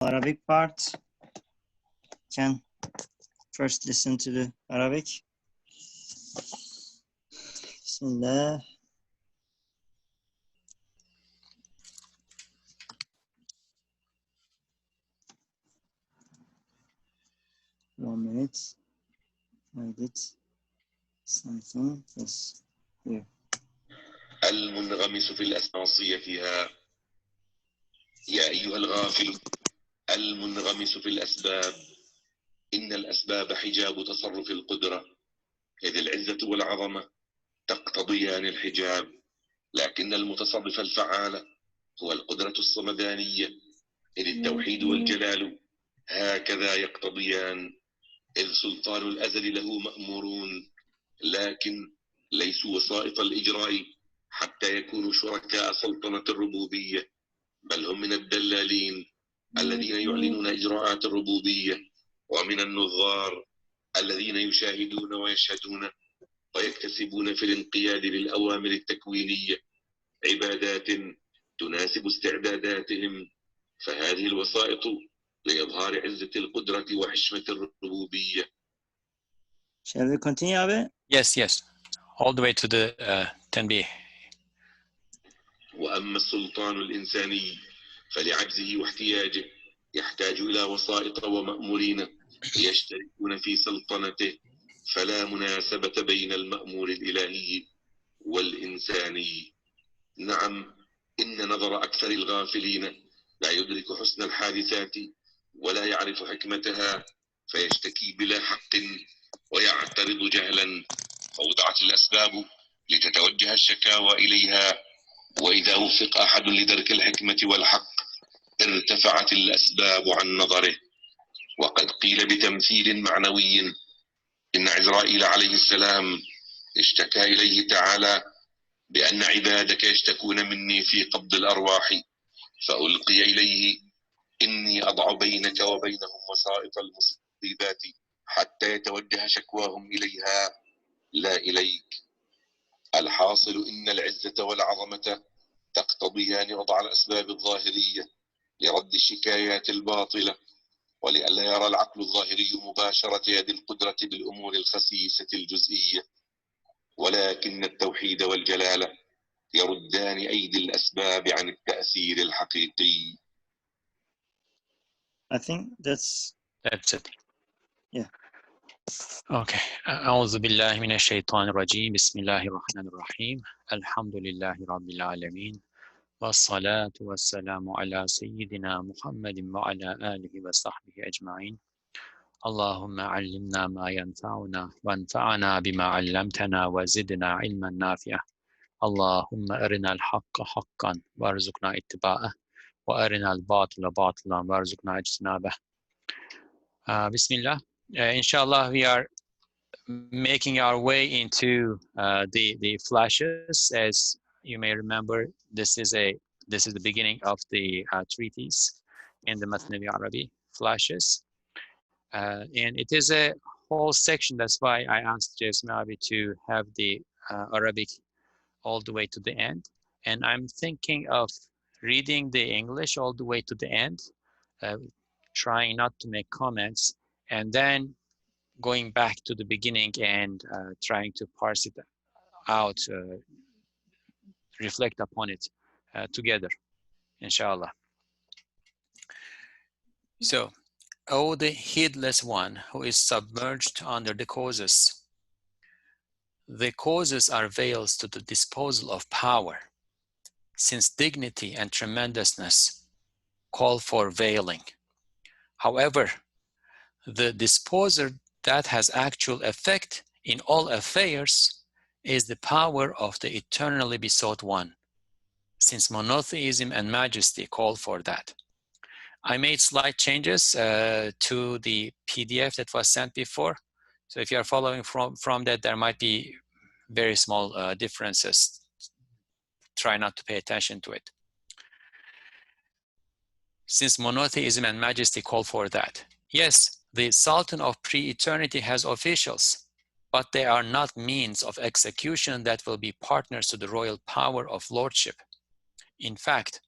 Arabic part. Can first listen to the Arabic. Bismillah. One minute. I did something. Yes. Here. المنغمس في الأسباب يا أيها الغافل المنغمس في الأسباب إن الأسباب حجاب تصرف القدرة إذ العزة والعظمة تقتضيان الحجاب لكن المتصرف الفعال هو القدرة الصمدانية إذ التوحيد والجلال هكذا يقتضيان إذ سلطان الأزل له مأمورون لكن ليسوا وسائط الإجراء حتى يكونوا شركاء سلطنة الربوبية بل هم من الدلالين الذين يعلنون إجراءات الربوبية ومن النظار الذين يشاهدون ويشهدون ويكتسبون في الانقياد للأوامر التكوينية عبادات تناسب استعداداتهم فهذه الوسائط لإظهار عزة القدرة وحشمة الربوبية. Shall we continue, Abe? Yes. All the way to the 10b. وأما السلطان الإنساني فلعجزه واحتياجه يحتاج إلى وسائط ومأمورين يشتركون في سلطنته فلا مناسبة بين المأمور الإلهي والإنساني. نعم إن نظر أكثر الغافلين لا يدرك حسن الحادثات ولا يعرف حكمتها فيشتكي بلا حق ويعترض جهلا فوضعت الأسباب لتتوجه الشكاوى إليها وإذا وفق أحد لدرك الحكمة والحق ارتفعت الأسباب عن نظره. وقد قيل بتمثيل معنوي إن عزرائيل عليه السلام اشتكى إليه تعالى بأن عبادك يشتكون مني في قبض الأرواح فألقي إليه إني أضع بينك وبينهم وسائط المصيبات حتى يتوجه شكواهم إليها لا إليك. الحاصل إن العزة والعظمة تقتضيان وضع الأسباب الظاهرية لرد الشكايات الباطلة ولئلا يرى العقل الظاهري مباشرة يد القدرة بالأمور الخسيسة الجزئية ولكن التوحيد والجلالة يردان أيدي الأسباب عن التأثير الحقيقي. I think that's it. Yeah. Okay. أعوذ بالله من الشيطان الرجيم بسم الله الرحمن الرحيم الحمد لله رب العالمين والصلاة والسلام على سيدنا محمد وعلى آله وصحبه أجمعين. اللهم علمنا ما ينفعنا وانفعنا بما علمتنا وزدنا علما نافعا. اللهم أرنا الحق حقا وارزقنا اتباعه وأرنا الباطل باطلا وارزقنا اجتنابه. Bismillah. Inshallah, we are making our way into the flashes. As you may remember, this is the beginning of the treatise in the Mathnawi Arabi flashes, and it is a whole section. That's why I asked Jasmine Abi to have the Arabic all the way to the end, and I'm thinking of reading the English all the way to the end, trying not to make comments, and then going back to the beginning and trying to parse it out, reflect upon it together, inshallah. So, O the heedless one who is submerged under the causes are veils to the disposal of power, since dignity and tremendousness call for veiling. However, the disposer that has actual effect in all affairs is the power of the eternally besought one, since monotheism and majesty call for that. I made slight changes to the PDF that was sent before. So if you are following from that, there might be very small differences. Try not to pay attention to it. Since monotheism and majesty call for that. Yes, the Sultan of pre-eternity has officials, but they are not means of execution that will be partners to the royal power of lordship. In fact,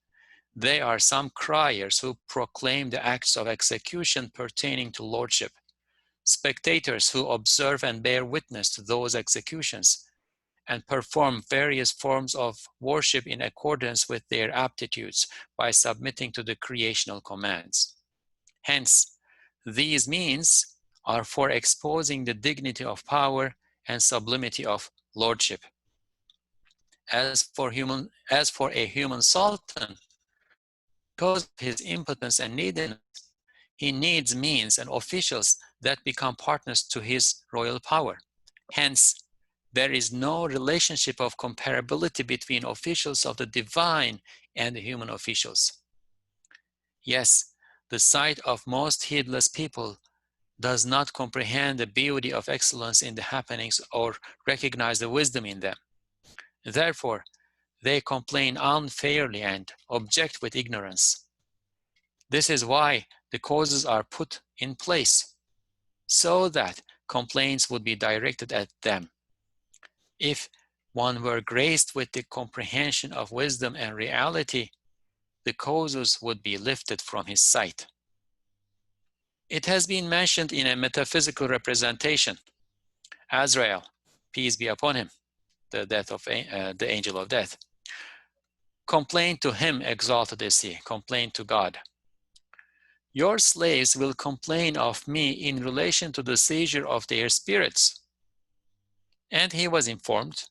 They are some criers who proclaim the acts of execution pertaining to lordship, spectators who observe and bear witness to those executions, and perform various forms of worship in accordance with their aptitudes by submitting to the creational commands. Hence, these means are for exposing the dignity of power and sublimity of lordship. As for a human sultan, because of his impotence and neediness, he needs means and officials that become partners to his royal power. Hence, there is no relationship of comparability between officials of the divine and the human officials. Yes, the sight of most heedless people does not comprehend the beauty of excellence in the happenings or recognize the wisdom in them. Therefore, they complain unfairly and object with ignorance. This is why the causes are put in place, so that complaints would be directed at them. If one were graced with the comprehension of wisdom and reality, the causes would be lifted from his sight. It has been mentioned in a metaphysical representation. Azrael, peace be upon him, the death of the angel of death, complained to him, exalted is he, complained to God. Your slaves will complain of me in relation to the seizure of their spirits. And he was informed,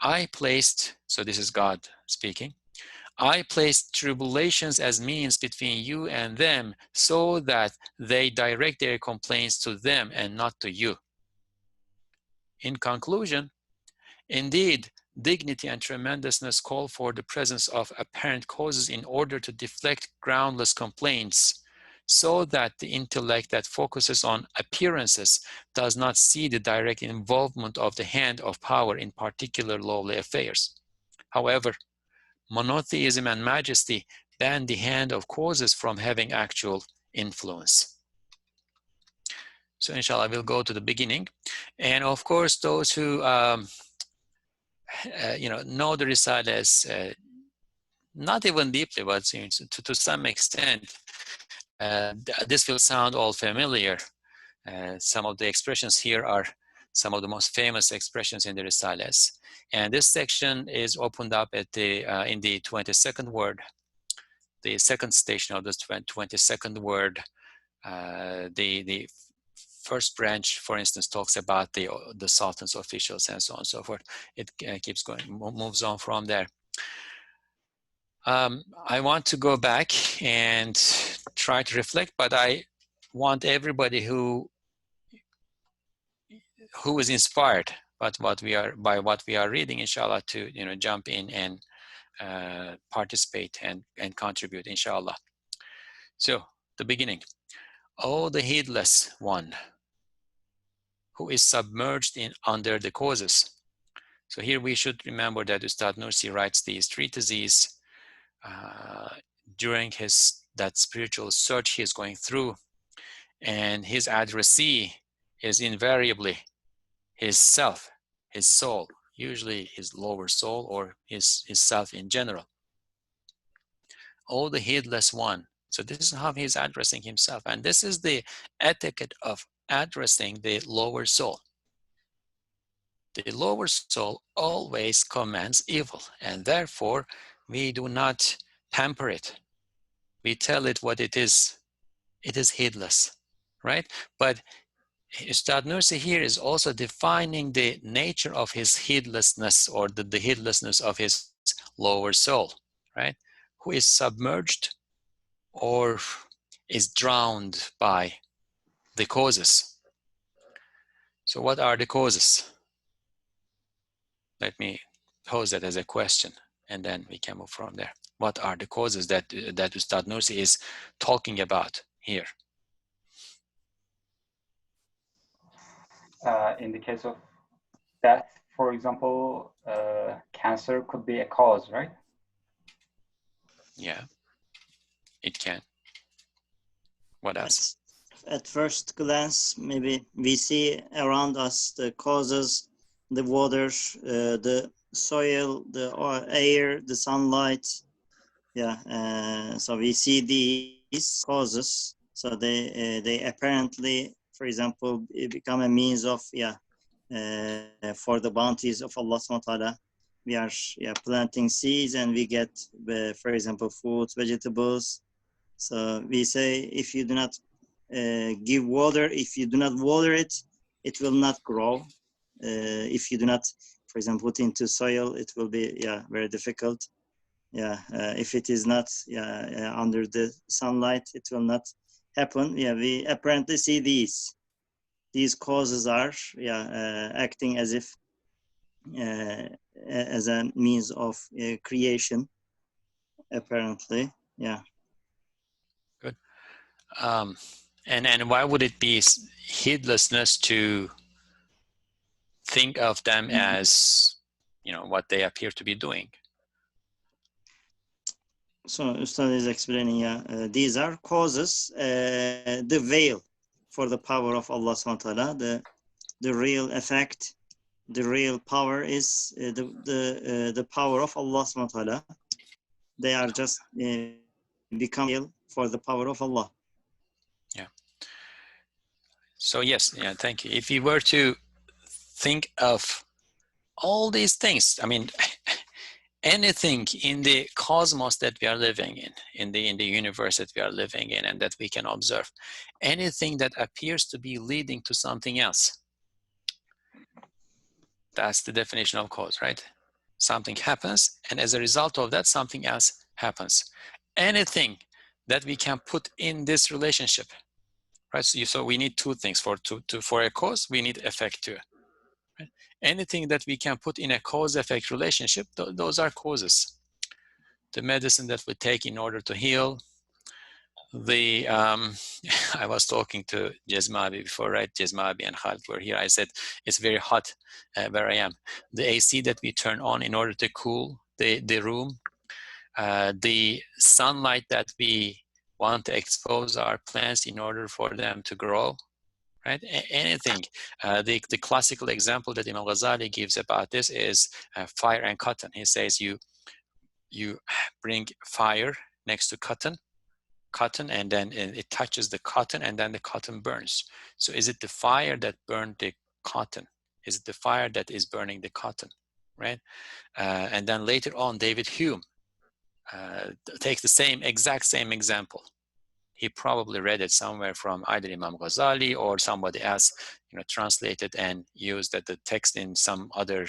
I placed, so this is God speaking, I placed tribulations as means between you and them so that they direct their complaints to them and not to you. In conclusion, indeed, dignity and tremendousness call for the presence of apparent causes in order to deflect groundless complaints, so that the intellect that focuses on appearances does not see the direct involvement of the hand of power in particular lowly affairs. However, monotheism and majesty ban the hand of causes from having actual influence. So inshallah, we'll go to the beginning. And of course, those who know the Risales, not even deeply, but to some extent, this will sound all familiar. Some of the expressions here are some of the most famous expressions in the Risales. And this section is opened up at the in the 22nd word, the second station of the 22nd word. The first branch, for instance, talks about the Sultan's officials and so on and so forth. It keeps going, moves on from there. I want to go back and try to reflect, but I want everybody who is inspired by what we are reading, inshallah, to jump in and participate and contribute, inshallah. So the beginning. Oh, the heedless one, who is submerged under the causes. So here we should remember that Ustad Nursi writes these treatises during that spiritual search he is going through, and his addressee is invariably his self, his soul, usually his lower soul or his self in general. Oh, the heedless one. So this is how he's addressing himself, and this is the etiquette of addressing the lower soul. The lower soul always commands evil, and therefore we do not pamper it. We tell it what it is. It is heedless, right? But Ustad Nursi here is also defining the nature of his heedlessness, or the heedlessness of his lower soul, right? Who is submerged or is drowned by the causes. So what are the causes? Let me pose that as a question, and then we can move from there. What are the causes that Ustad Nursi is talking about here? In the case of death, for example, cancer could be a cause, right? Yeah, it can. What else? At first glance, maybe we see around us the causes, the water, the soil, the air, the sunlight, Yeah, so we see these causes. So they apparently, for example, become a means of for the bounties of Allah subhanahu wa ta'ala. We are planting seeds and we get, for example, fruits, vegetables. So we say if you do not give water, if you do not water it, it will not grow. If you do not, for example, put into soil, it will be very difficult. If it is not under the sunlight, it will not happen. We apparently see these causes are acting as if as a means of creation, apparently. Good. And why would it be heedlessness to think of them as, you know, what they appear to be doing? So Ustad is explaining, these are causes, the veil for the power of Allah subhanahu wa ta'ala, the real effect, the real power is the power of Allah subhanahu wa ta'ala. They are just become veil for the power of Allah. Yeah. So yes, thank you. If you were to think of all these things, I mean, anything in the cosmos that we are living in the universe that we are living in and that we can observe, anything that appears to be leading to something else, that's the definition of cause, right? Something happens, and as a result of that, something else happens. Anything that we can put in this relationship, right? So we need two things for a cause. We need effect too. Right? Anything that we can put in a cause-effect relationship, those are causes. The medicine that we take in order to heal. I was talking to Jezmabi before, right? Jezmabi and Khalid were here. I said, it's very hot where I am. The AC that we turn on in order to cool the room, the sunlight that we want to expose our plants in order for them to grow, right? Anything. The classical example that Imam Ghazali gives about this is fire and cotton. He says you bring fire next to cotton, and then it touches the cotton, and then the cotton burns. So is it the fire that burned the cotton? Is it the fire that is burning the cotton, right? And then later on, David Hume takes the exact same example. He probably read it somewhere from either Imam Ghazali or somebody else, translated and used the text in some other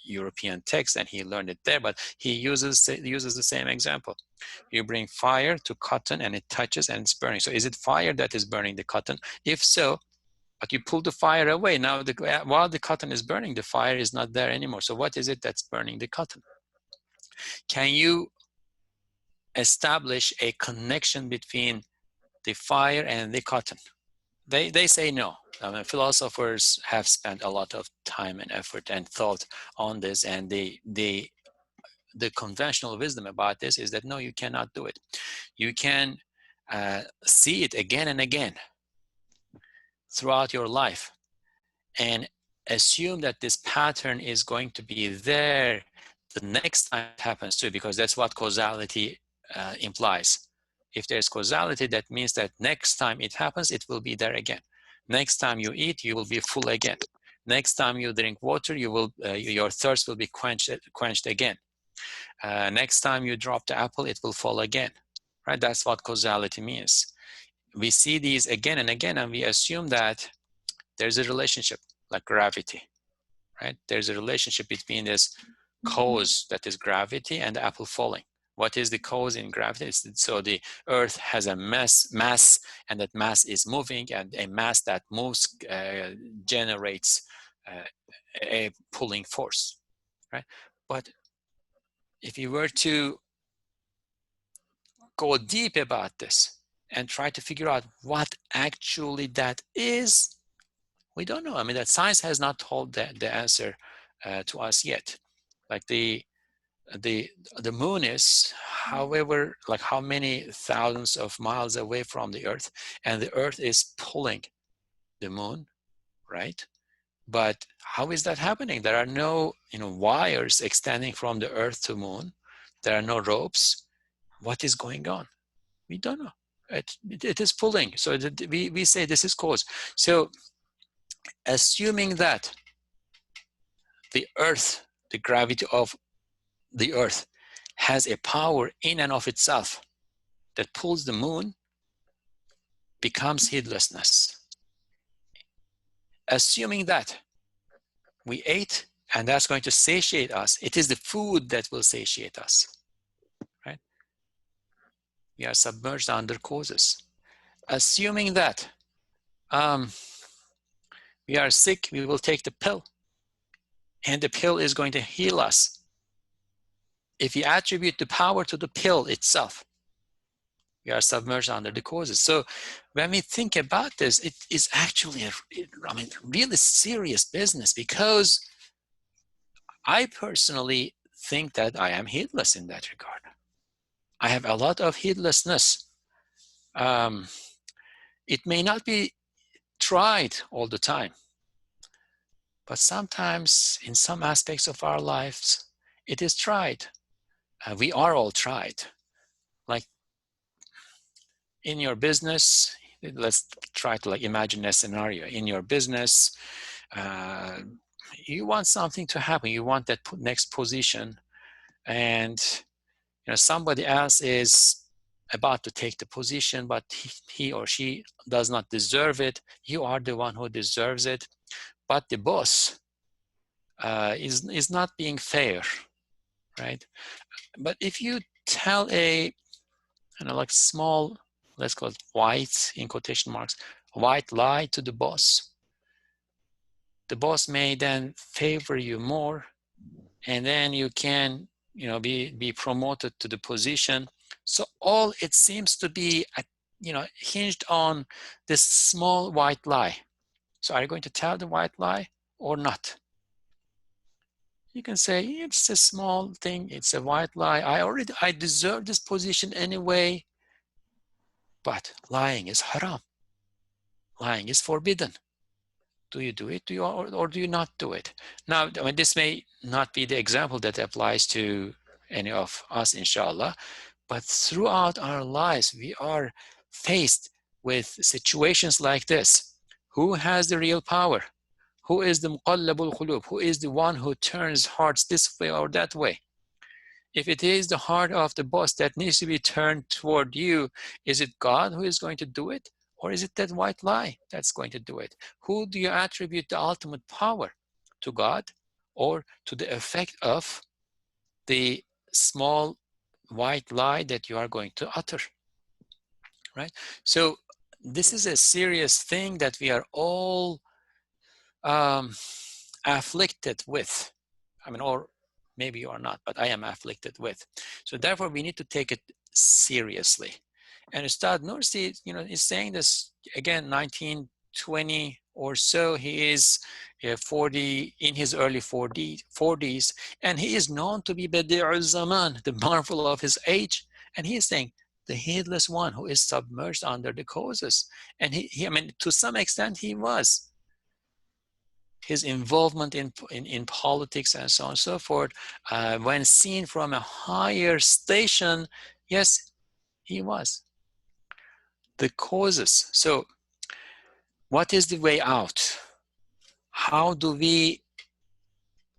European text, and he learned it there, but he uses the same example. You bring fire to cotton and it touches and it's burning. So is it fire that is burning the cotton? If so, but you pull the fire away. Now, while the cotton is burning, the fire is not there anymore. So what is it that's burning the cotton? Can you establish a connection between the fire and the cotton? They say no. Philosophers have spent a lot of time and effort and thought on this, and the conventional wisdom about this is that no, you cannot do it. You can see it again and again throughout your life and assume that this pattern is going to be there the next time it happens too, because that's what causality implies. If there's causality, that means that next time it happens, it will be there again. Next time you eat, you will be full again. Next time you drink water, your thirst will be quenched again. Next time you drop the apple, it will fall again, right? That's what causality means. We see these again and again, and we assume that there's a relationship, like gravity, right? There's a relationship between this cause, that is gravity, and the apple falling. What is the cause in gravity? So the earth has a mass, and that mass is moving, and a mass that moves generates a pulling force, right? But if you were to go deep about this and try to figure out what actually that is, we don't know. I mean, that science has not told the answer to us yet. Like the moon is, however, like how many thousands of miles away from the earth, and the earth is pulling the moon, right? But how is that happening? There are no wires extending from the earth to moon. there are no ropes. What is going on? We don't know. It is pulling. So we say this is cause. So assuming that the earth, the gravity of the earth has a power in and of itself that pulls the moon, becomes heedlessness. Assuming that we ate and that's going to satiate us, it is the food that will satiate us, right? We are submerged under causes. Assuming that we are sick, we will take the pill, and the pill is going to heal us. If you attribute the power to the pill itself, we are submerged under the causes. So when we think about this, it is actually really serious business, because I personally think that I am heedless in that regard. I have a lot of heedlessness. It may not be tried all the time, but sometimes in some aspects of our lives, it is tried. We are all tried. Like in your business, let's try to imagine a scenario. In your business, you want something to happen. You want that next position, and somebody else is about to take the position, but he or she does not deserve it. You are the one who deserves it, but the boss is not being fair, right? But if you tell a small, let's call it white, in quotation marks, white lie to the boss may then favor you more, and then you can be promoted to the position. So all it seems to be hinged on this small white lie. So are you going to tell the white lie or not? You can say it's a small thing, it's a white lie, I deserve this position anyway. But lying is haram. Lying is forbidden. Do you do it, or do you not do it? Now, this may not be the example that applies to any of us, inshallah, but throughout our lives, we are faced with situations like this. Who has the real power? Who is the muqallabul qulub? Who is the one who turns hearts this way or that way? If it is the heart of the boss that needs to be turned toward you, is it God who is going to do it? Or is it that white lie that's going to do it? Who do you attribute the ultimate power? To God, or to the effect of the small white lie that you are going to utter, right? So this is a serious thing that we are all afflicted with. Or maybe you are not, but I am afflicted with. So therefore, we need to take it seriously. And Ustad Nursi, is saying this again, 1920 or so. He is 40, in his early 40s, and he is known to be Badi'ul Zaman, the marvel of his age. And he is saying, the heedless one who is submerged under the causes. And he to some extent, he was. His involvement in politics and so on and so forth, when seen from a higher station, yes, he was. The causes. So what is the way out? How do we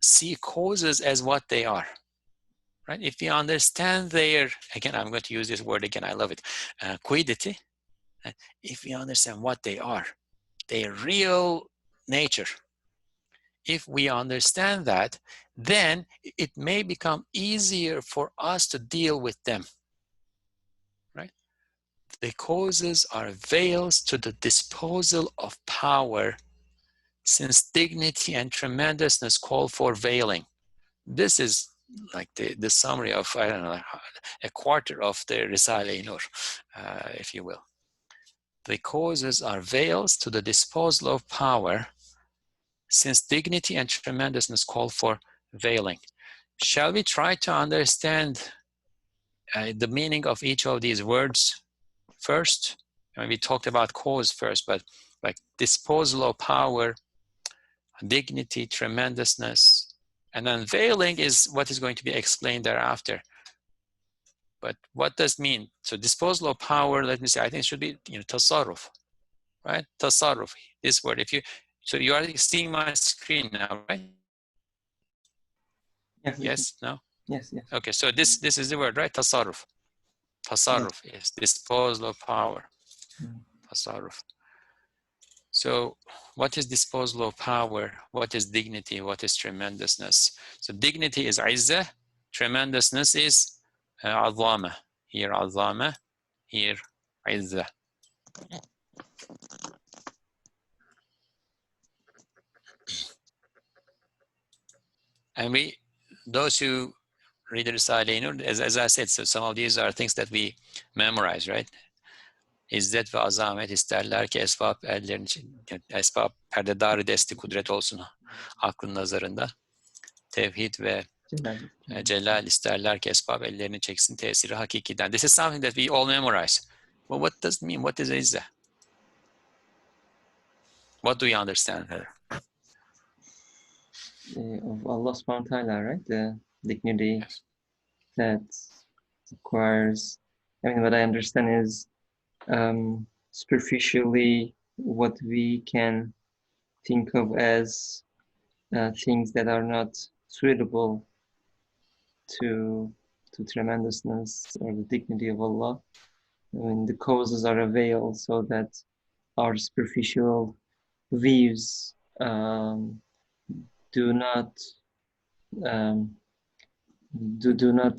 see causes as what they are? Right? If we understand their, again, I'm going to use this word again, I love it, quiddity. If we understand what they are, their real nature, if we understand that, then it may become easier for us to deal with them, right? The causes are veils to the disposal of power, since dignity and tremendousness call for veiling. This is like the summary of, I don't know, a quarter of the Risale-i-Nur, if you will. The causes are veils to the disposal of power, since dignity and tremendousness call for veiling. Shall we try to understand the meaning of each of these words first? We talked about cause first, but like disposal of power, dignity, tremendousness, and then veiling is what is going to be explained thereafter. But what does it mean? So disposal of power, let me say, I think it should be, tasarruf, right? Tasarruf, this word. So you are seeing my screen now, right? Yes. Yes, no? Yes. Okay, so this is the word, right? Tasarruf. Tasarruf is disposal of power. Tasarruf. So what is disposal of power? What is dignity? What is tremendousness? So dignity is izzah. Tremendousness is azama. Here azama, here izzah. And those who read the Risale, as I said, so some of these are things that we memorize, right? İzzet ve azamet isterler ki esbab perdedar desti kudret olsun aklın nazarında. Tevhid ve celal isterler ki esbab ellerini çeksin tesiri hakikiden. This is something that we all memorize. Well, what does it mean? What is izzah? What do you understand here? Of Allah subhanahu wa ta'ala, right? The dignity Yes. that requires, what I understand is superficially what we can think of as things that are not suitable to tremendousness or the dignity of Allah. The causes are a veil so that our superficial views do not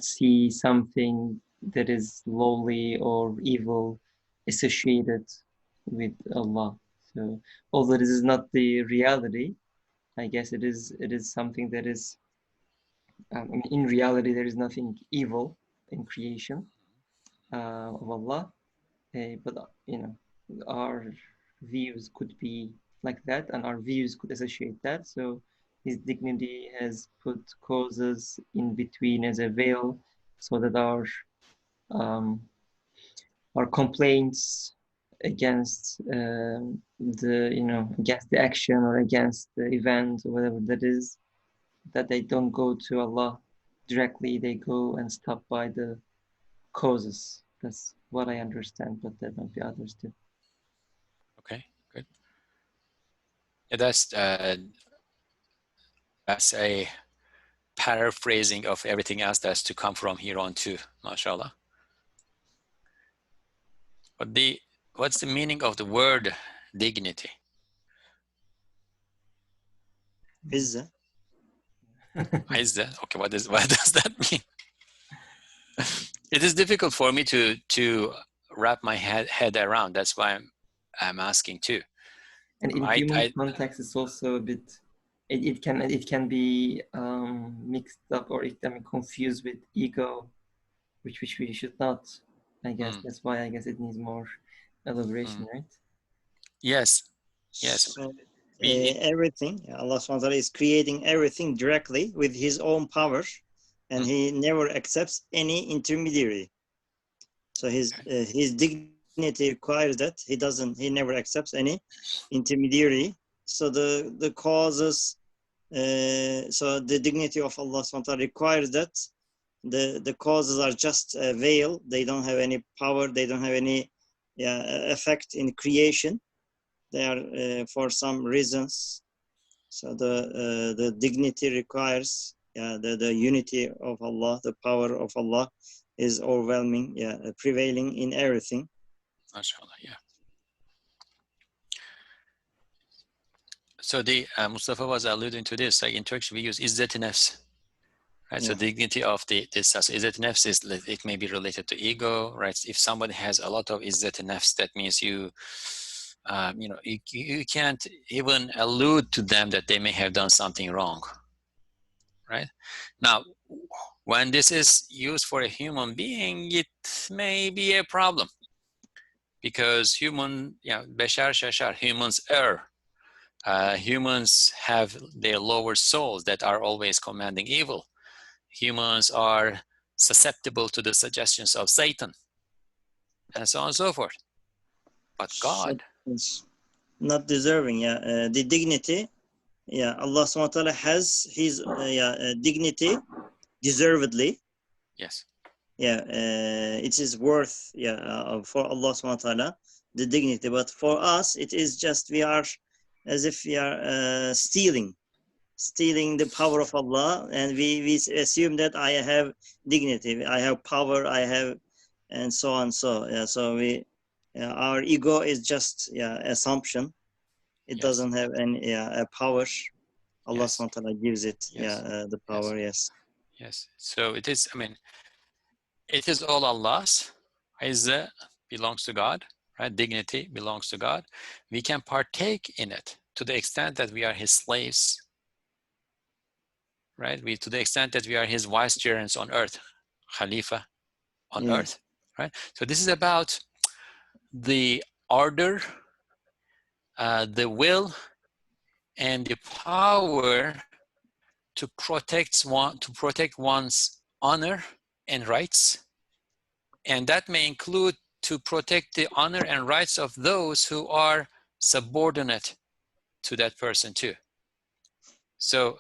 see something that is lowly or evil associated with Allah. So although this is not the reality, I guess it is something that is in reality there is nothing evil in creation of Allah, but our views could be like that, and our views could associate that. So His dignity has put causes in between as a veil, so that our complaints against against the action or against the event or whatever that is, that they don't go to Allah directly, they go and stop by the causes. That's what I understand, but there might be others too. Okay, good. Yeah, that's a paraphrasing of everything else that's to come from here on too, mashallah. But what's the meaning of the word dignity? Izzah. Izzah. Okay, what does that mean? It is difficult for me to wrap my head around. That's why I'm asking too. And in human context, it's also a bit. It can be mixed up, or it can be confused with ego, which we should not. I guess that's why I guess it needs more elaboration, right? Yes. So, everything, Allah subhanahu wa ta'ala is creating everything directly with His own power, and He never accepts any intermediary. So His dignity requires that He never accepts any intermediary. So the causes, so the dignity of Allah subhanahu wa ta'ala requires that the causes are just a veil. They don't have any power. They don't have any effect in creation. They are for some reasons. So the dignity requires the unity of Allah, the power of Allah is overwhelming, prevailing in everything. MashaAllah, yeah. So Mustafa was alluding to this, like in Turkish we use izzet-i nefs. Right, so dignity of this izzet nefs is, it may be related to ego, right? If somebody has a lot of izzet nefs, that means you can't even allude to them that they may have done something wrong, right? Now, when this is used for a human being, it may be a problem because beshar shashar, humans err. Humans have their lower souls that are always commanding evil. Humans are susceptible to the suggestions of Satan, and so on and so forth. But God, not deserving. The dignity. Allah subhanahu wa ta'ala has His dignity deservedly. Yes. it is worth for Allah subhanahu wa ta'ala the dignity, but for us it is just we are as if we are stealing the power of Allah, and we assume that I have dignity, I have power, I have, and so on. So we our ego is just assumption. It Yes. doesn't have any a power. Allah Yes. subhanahu wa ta'ala gives it Yes. the power. Yes. Yes. So it is, I mean, it is all Allah's. Izzah belongs to God, right? Dignity belongs to God. We can partake in it to the extent that we are His slaves, right? To the extent that we are His vicegerents on earth, Khalifa on Yeah. earth, right? So this is about the order, the will, and the power to protect one's honor and rights, and that may include to protect the honor and rights of those who are subordinate to that person too. So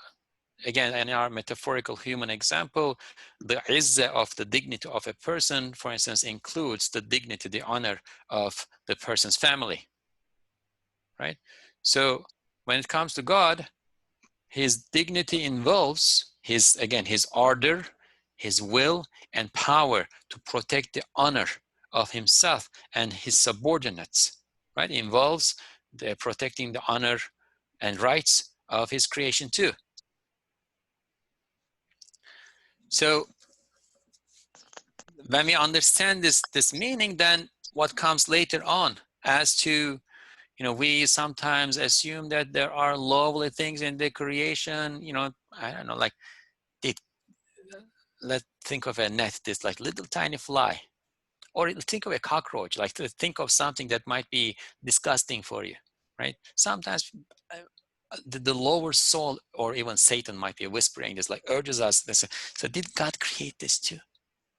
again, in our metaphorical human example, the izzah of the dignity of a person, for instance, includes the dignity, the honor of the person's family, right? So when it comes to God, His dignity involves his order, His will, and power to protect the honor of Himself and His subordinates, right? It involves protecting the honor and rights of His creation too. So when we understand this meaning, then what comes later on as to, we sometimes assume that there are lovely things in the creation, I don't know, like let's think of a net, this like little tiny fly, or think of a cockroach, like think of something that might be disgusting for you, right? Sometimes the lower soul or even Satan might be whispering this, like urges us this. So did God create this too?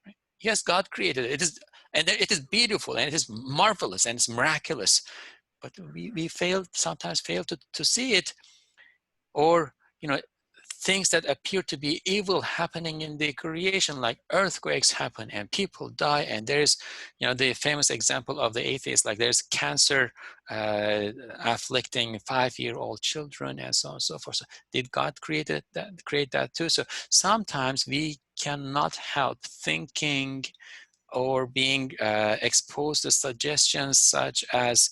Right? Yes, God created it. It is, and it is beautiful, and it is marvelous, and it's miraculous. But we sometimes fail to see it, or things that appear to be evil happening in the creation, like earthquakes happen and people die, and there's the famous example of the atheist, like there's cancer afflicting 5-year-old children and so on and so forth. So did God create that too? So sometimes we cannot help thinking or being exposed to suggestions such as,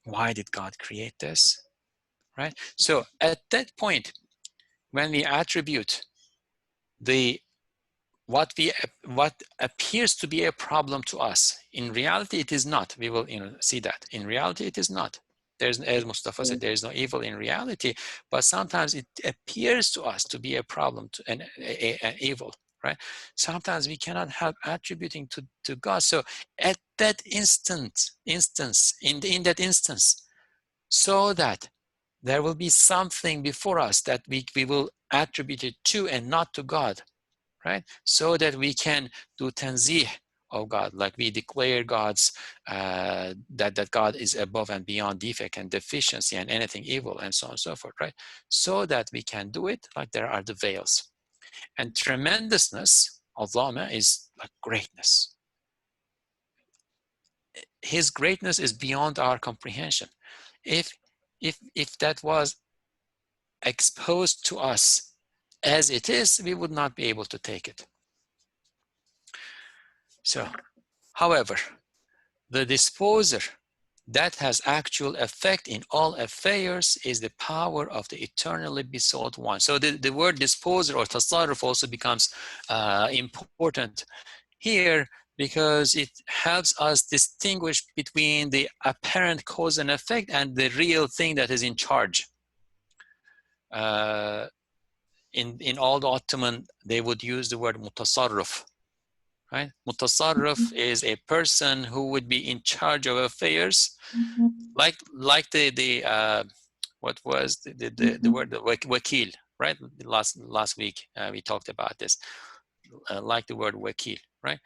why did God create this? Right? So at that point, when we attribute what appears to be a problem to us, in reality it is not. We will see that in reality it is not. There's, as Mustafa said, there is no evil in reality, but sometimes it appears to us to be a problem, an evil, right? Sometimes we cannot help attributing to God. So at that instance, in that instance, so that there will be something before us that we will attribute it to and not to God, right? So that we can do tanzih of God, like we declare God's, that God is above and beyond defect and deficiency and anything evil and so on and so forth, right? So that we can do it, like there are the veils. And tremendousness of Lama is like greatness. His greatness is beyond our comprehension. If that was exposed to us as it is, we would not be able to take it. So, however, the disposer that has actual effect in all affairs is the power of the eternally besought one. So the word disposer or tasarruf also becomes important here, because it helps us distinguish between the apparent cause and effect and the real thing that is in charge. In Old Ottoman, they would use the word mutasarrif, right? Mutasarrif is a person who would be in charge of affairs, like the what was the word, the wakil, right? Last week we talked about this, like the word wakil, right?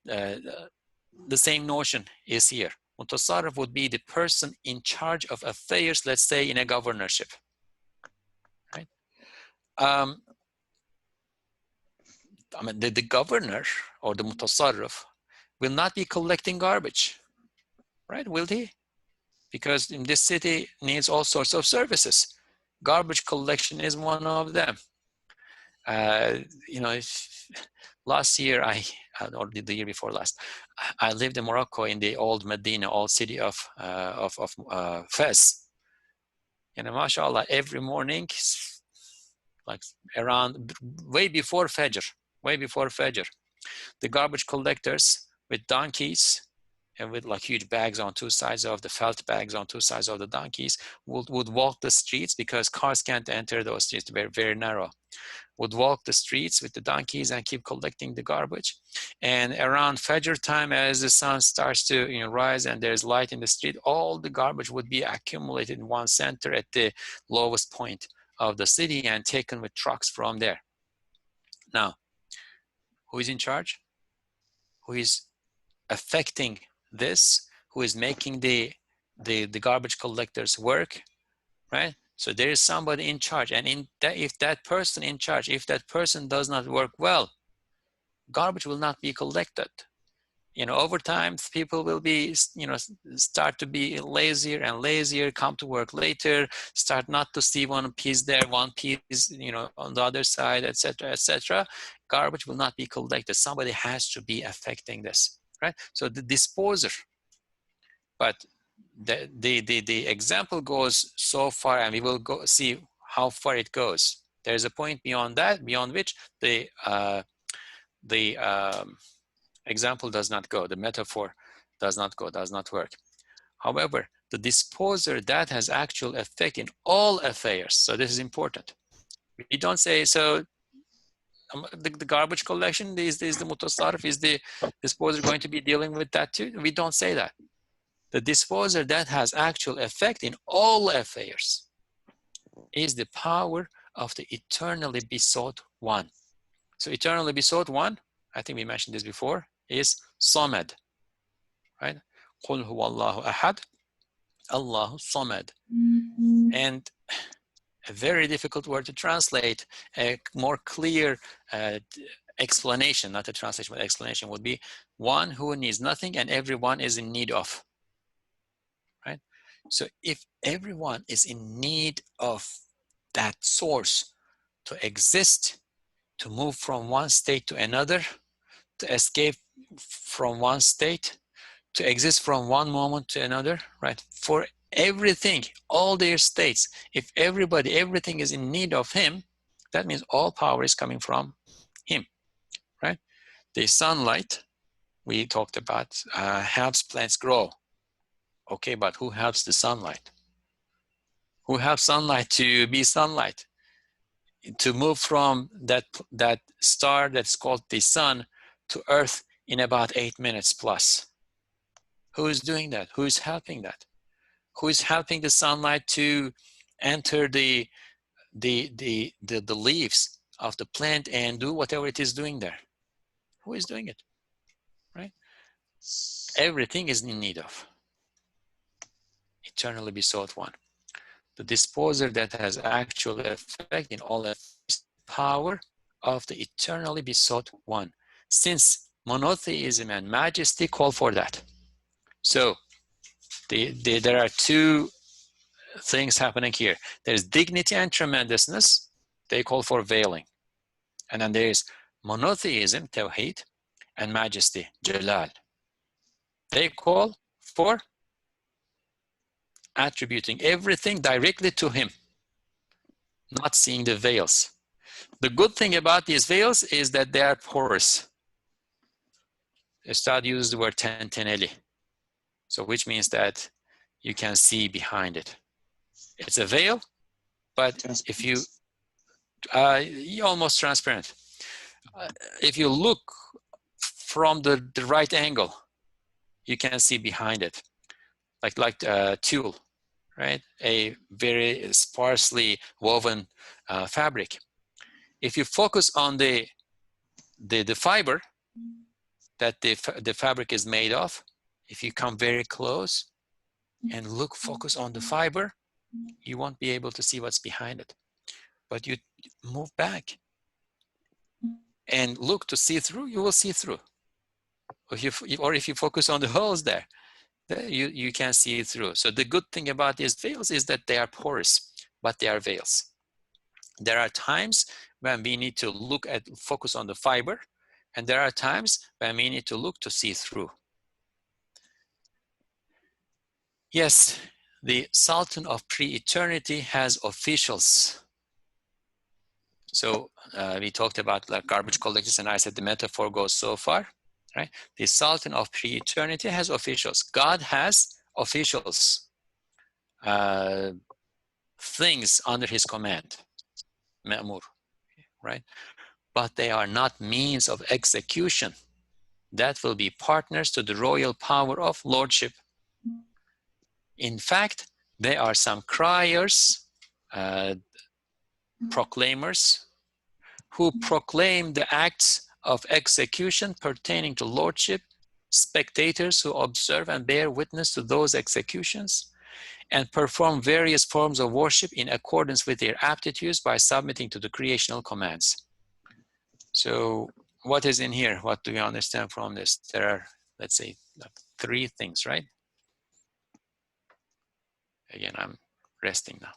The same notion is here. Mutasarrif would be the person in charge of affairs, let's say in a governorship, right? I mean, the governor or the mutasarrif will not be collecting garbage, right? Will he? Because in this city needs all sorts of services. Garbage collection is one of them. You know, last year or the year before last, I lived in Morocco in the old Medina, old city of Fez. And mashallah, every morning, like around way before Fajr, the garbage collectors with donkeys and with like huge bags on two sides of the felt bags on two sides of the donkeys would walk the streets because cars can't enter those streets, very, very narrow. Would walk the streets with the donkeys and keep collecting the garbage. And around Fajr time, as the sun starts to rise and there's light in the street, all the garbage would be accumulated in one center at the lowest point of the city and taken with trucks from there. Now, who is in charge? Who is affecting this? Who is making the garbage collectors work, right? So there is somebody in charge, and if that person in charge, if that person does not work well, garbage will not be collected. Over time, people will be, start to be lazier and lazier, come to work later, start not to see one piece there, one piece, on the other side, etc., etc. Garbage will not be collected. Somebody has to be affecting this, right? So the disposer, but the example goes so far, and we will go see how far it goes. There's a point beyond that, beyond which the example does not go, the metaphor does not go, does not work. However, the disposer, that has actual effect in all affairs. So this is important. We don't say, so the garbage collection, is the mutasarrif, is the disposer going to be dealing with that too? We don't say that. The disposer that has actual effect in all affairs is the power of the eternally besought one. So eternally besought one, I think we mentioned this before, is Samad, right? Qul huwallahu ahad, Allahu Samad. And a very difficult word to translate, a more clear explanation, not a translation, but explanation would be one who needs nothing and everyone is in need of. Right? So if everyone is in need of that source to exist, to move from one state to another, to escape from one state, to exist from one moment to another, right? For everything, all their states, if everything is in need of him, that means all power is coming from him, right? The sunlight we talked about helps plants grow. Okay, but who helps the sunlight? Who helps sunlight to be sunlight? To move from that star that's called the sun to Earth in about 8 minutes plus. Who is doing that? Who is helping that? Who is helping the sunlight to enter the leaves of the plant and do whatever it is doing there? Who is doing it? Right? Everything is in need of eternally besought one. The disposer that has actual effect in all power of the eternally besought one. Since monotheism and majesty call for that. So there are two things happening here. There's dignity and tremendousness. They call for veiling. And then there's monotheism, tawheed, and majesty, jalal. They call for attributing everything directly to him, not seeing the veils. The good thing about these veils is that they are porous. Ustad uses the word tenteneli, so which means that you can see behind it. It's a veil, but if you, almost transparent. If you look from the right angle, you can see behind it, like tulle, right? A very sparsely woven fabric. If you focus on the fiber that the fabric is made of, if you come very close and focus on the fiber, you won't be able to see what's behind it. But you move back, and look to see through, you will see through. Or if you focus on the holes there, you can see through. So the good thing about these veils is that they are porous, but they are veils. There are times when we need to look at, focus on the fiber, and there are times when we need to look to see through. Yes, the Sultan of Pre-Eternity has officials. So we talked about like garbage collectors, and I said the metaphor goes so far, right? The Sultan of Pre-Eternity has officials. God has officials, things under his command, ma'mur, right? But they are not means of execution. That will be partners to the royal power of lordship. In fact, they are some criers, proclaimers, who proclaim the acts of execution pertaining to lordship, spectators who observe and bear witness to those executions, and perform various forms of worship in accordance with their aptitudes by submitting to the creational commands. So what is in here? What do we understand from this? There are, let's say, three things, right? Again, I'm resting now.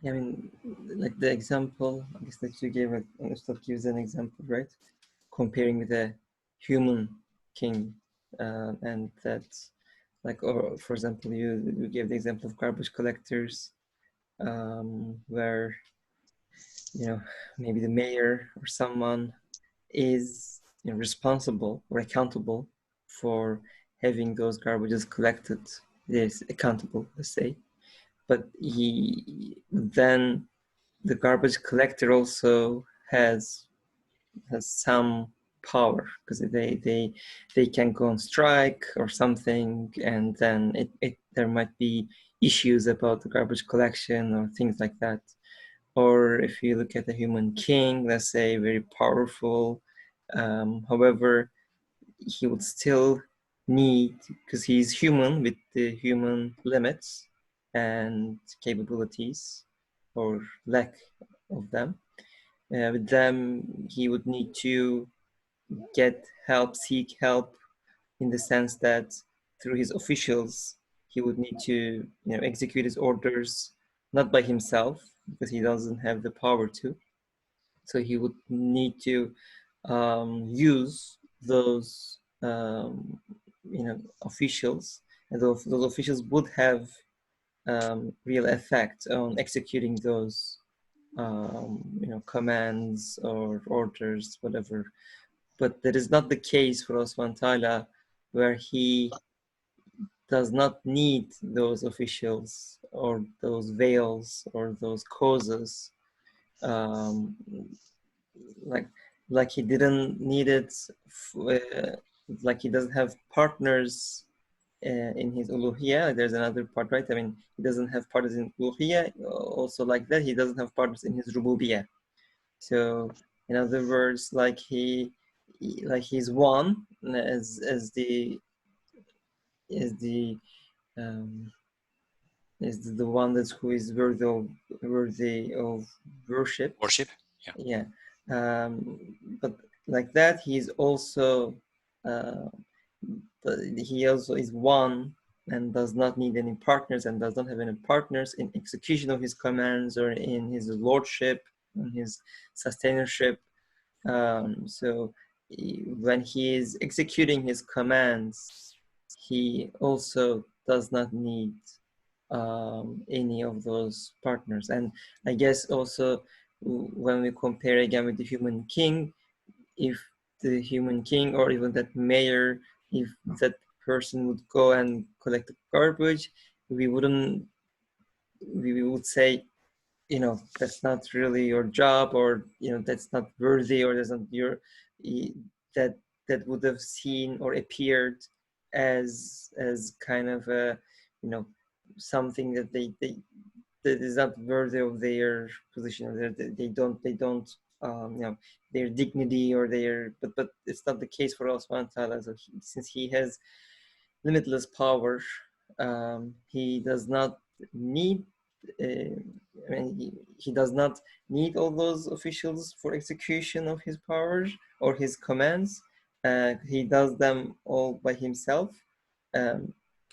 I mean, like the example, I guess that you gave, Ustad gives an example, right? Comparing with a human king, and that, like, or for example, you gave the example of garbage collectors, where, you know, maybe the mayor or someone is, you know, responsible or accountable for having those garbages collected. Yes, accountable, let's say, but then the garbage collector also has some power, because they can go on strike or something, and then there might be issues about the garbage collection or things like that. Or if you look at the human king, let's say, very powerful, however, he would still need, because he's human with the human limits and capabilities or lack of them. With them, he would need to get help, seek help, in the sense that through his officials, he would need to, you know, execute his orders, not by himself, because he doesn't have the power to. So he would need to use those, you know, officials, and those officials would have real effect on executing those, you know, commands or orders, whatever. But that is not the case for Allah subhanahu wa ta'ala, where he does not need those officials or those veils or those causes, like he didn't need it, like he doesn't have partners in his uluhiyya. There's another part, right? I mean, he doesn't have partners in uluhiyya. Also, like that, he doesn't have partners in his rububiyyah. So, in other words, like he's one as the um, is the one that's who is worthy of worship. Worship, yeah. But like that, he's also he also is one and does not need any partners, and does not have any partners in execution of his commands or in his lordship, in his sustainership. So when he is executing his commands, he also does not need any of those partners. And I guess also when we compare again with the human king, if the human king or even that mayor, if that person would go and collect the garbage, we would say, you know, that's not really your job, or, you know, that's not worthy, or that's not your, that would have seen or appeared as kind of a, you know, something that that is not worthy of their position, or they don't you know, their dignity or their, but it's not the case for Allah subhanahu wa ta'ala. So since he has limitless power, he does not need I mean, he does not need all those officials for execution of his powers or his commands. He does them all by himself,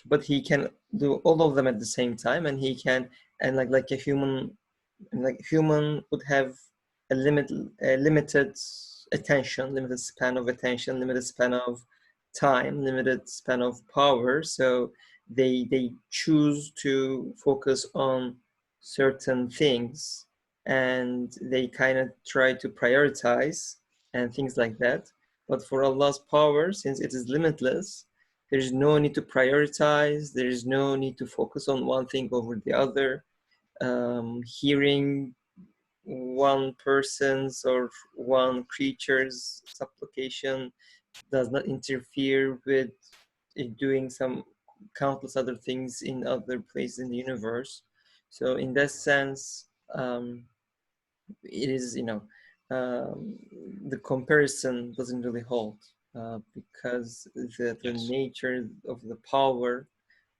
but he can do all of them at the same time, and he can, and like a human, like human would have a limited attention, limited span of attention, limited span of time, limited span of power. So they choose to focus on certain things, and they kind of try to prioritize and things like that. But for Allah's power, since it is limitless, there is no need to prioritize. There is no need to focus on one thing over the other. Hearing one person's or one creature's supplication does not interfere with it doing some countless other things in other places in the universe. So in that sense, it is, the comparison doesn't really hold, because the Yes. nature of the power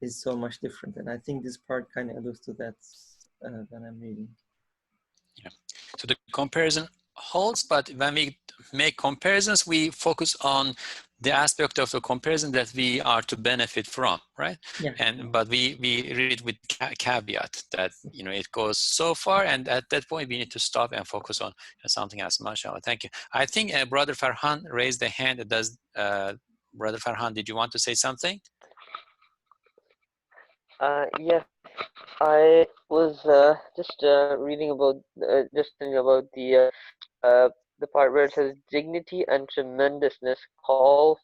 is so much different. And I think this part kind of alludes to that when I'm reading. Yeah. So the comparison holds, but when we make comparisons, we focus on the aspect of the comparison that we are to benefit from, right? Yeah. But we read with caveat that it goes so far, and at that point we need to stop and focus on something else. MashaAllah, thank you. I think Brother Farhan raised a hand. Brother Farhan, did you want to say something? Yes, I was just reading about just thinking about the part where it says dignity and tremendousness call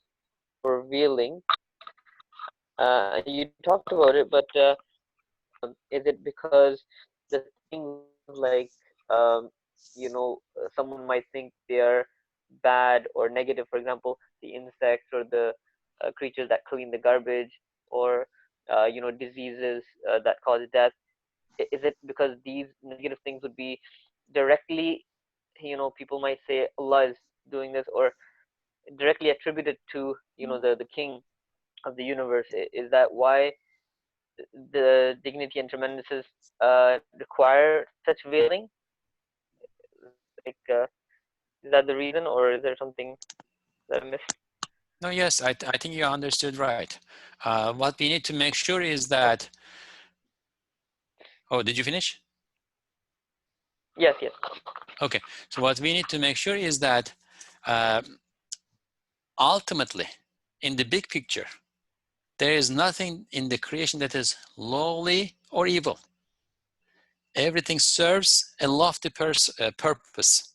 for revealing. You talked about it, but is it because the things like someone might think they are bad or negative? For example, the insects or the creatures that clean the garbage, or diseases that cause death. Is it because these negative things would be directly, people might say Allah is doing this, or directly attributed to the king of the universe? Is that why the dignity and tremendousness require such veiling? Like, is that the reason, or is there something that I missed? No, yes, I think you understood right. What we need to make sure is that. Oh, did you finish? Yes. Okay, so what we need to make sure is that ultimately, in the big picture, there is nothing in the creation that is lowly or evil. Everything serves a lofty purpose,